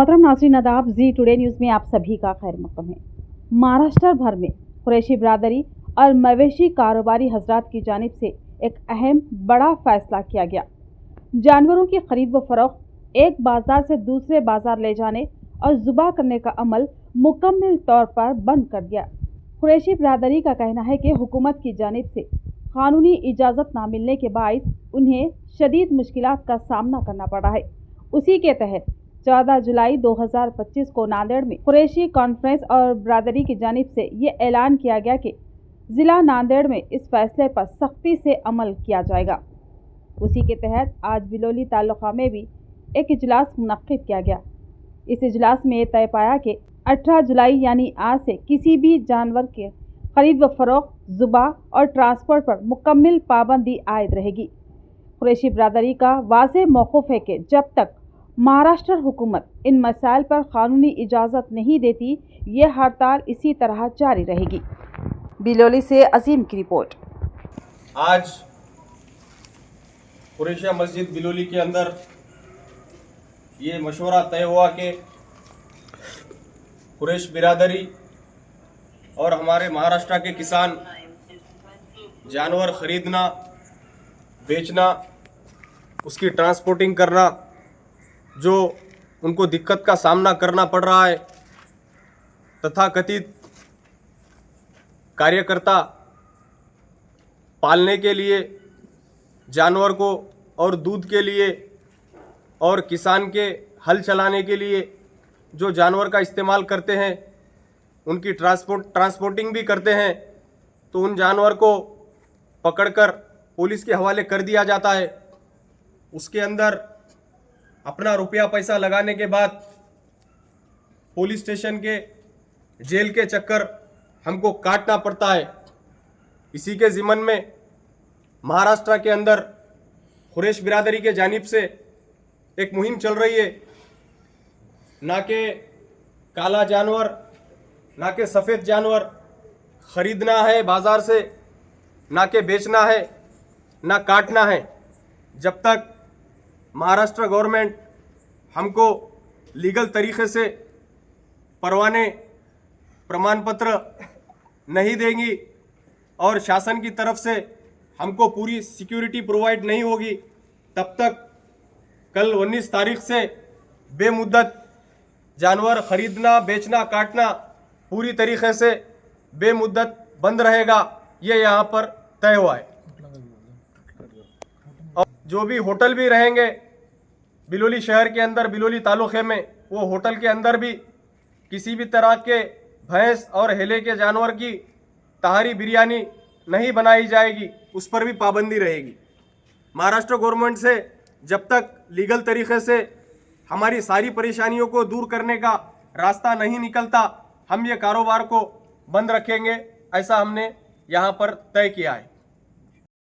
मोहतरम नाज़रीन आदाब, जी टुडे न्यूज़ में आप सभी का खैर मक़दम है। महाराष्ट्र भर में कुरैशी बिरादरी और मवेशी कारोबारी हजरात की जानिब से एक अहम बड़ा फैसला किया गया। जानवरों की खरीद व फरोख्त एक बाजार से दूसरे बाजार ले जाने और ज़ुबा करने का अमल मुकम्मल तौर पर बंद कर दिया। कुरैशी बिरादरी का कहना है कि हुकूमत की जानिब से कानूनी इजाज़त ना मिलने के बाइस उन्हें शदीद मुश्किलात का सामना करना पड़ा है। उसी के तहत 14 जुलाई 2025 को नांदेड़ में कुरैशी कॉन्फ्रेंस और बिरादरी की जानिब से ये ऐलान किया गया कि ज़िला नांदेड़ में इस फैसले पर सख्ती से अमल किया जाएगा। उसी के तहत आज बिलोली तालुका में भी एक इजलास मुनक्किद किया गया। इस इजलास में तय पाया कि 18 जुलाई यानी आज से किसी भी जानवर के खरीद व फरोख्त, ज़ुबा और ट्रांसपोर्ट पर मुकम्मल पाबंदी आयद रहेगी। कुरैशी बिरादरी का वाज़ेह मौक़िफ़ है कि जब तक महाराष्ट्र हुकूमत इन मसाइल पर कानूनी इजाज़त नहीं देती, ये हड़ताल इसी तरह जारी रहेगी। बिलोली से अजीम की रिपोर्ट। आज कुरैशिया मस्जिद बिलोली के अंदर ये मशवरा तय हुआ कि कुरैश बिरादरी और हमारे महाराष्ट्र के किसान जानवर ख़रीदना, बेचना, उसकी ट्रांसपोर्टिंग करना, जो उनको दिक्कत का सामना करना पड़ रहा है, तथाकथित कार्यकर्ता पालने के लिए जानवर को और दूध के लिए और किसान के हल चलाने के लिए जो जानवर का इस्तेमाल करते हैं, उनकी ट्रांसपोर्टिंग भी करते हैं, तो उन जानवर को पकड़कर पुलिस के हवाले कर दिया जाता है। उसके अंदर अपना रुपया पैसा लगाने के बाद पुलिस स्टेशन के जेल के चक्कर हमको काटना पड़ता है। इसी के ज़िमन में महाराष्ट्र के अंदर कुरैश बिरादरी के जानिब से एक मुहिम चल रही है, ना कि काला जानवर, ना कि सफ़ेद जानवर ख़रीदना है बाज़ार से, ना कि बेचना है, ना काटना है। जब तक महाराष्ट्र गवर्नमेंट हमको लीगल तरीक़े से परवाने प्रमाण पत्र नहीं देंगी और शासन की तरफ से हमको पूरी सिक्योरिटी प्रोवाइड नहीं होगी, तब तक कल 19 तारीख से बेमुद्दत जानवर ख़रीदना, बेचना, काटना पूरी तरीक़े से बेमुद्दत बंद रहेगा। ये यहाँ पर तय हुआ है। और जो भी होटल भी रहेंगे बिलोली शहर के अंदर, बिलोली तालुक़े में, वो होटल के अंदर भी किसी भी तरह के भैंस और हेले के जानवर की तहारी बिरयानी नहीं बनाई जाएगी, उस पर भी पाबंदी रहेगी। महाराष्ट्र गवर्नमेंट से जब तक लीगल तरीक़े से हमारी सारी परेशानियों को दूर करने का रास्ता नहीं निकलता, हम ये कारोबार को बंद रखेंगे, ऐसा हमने यहाँ पर तय किया है।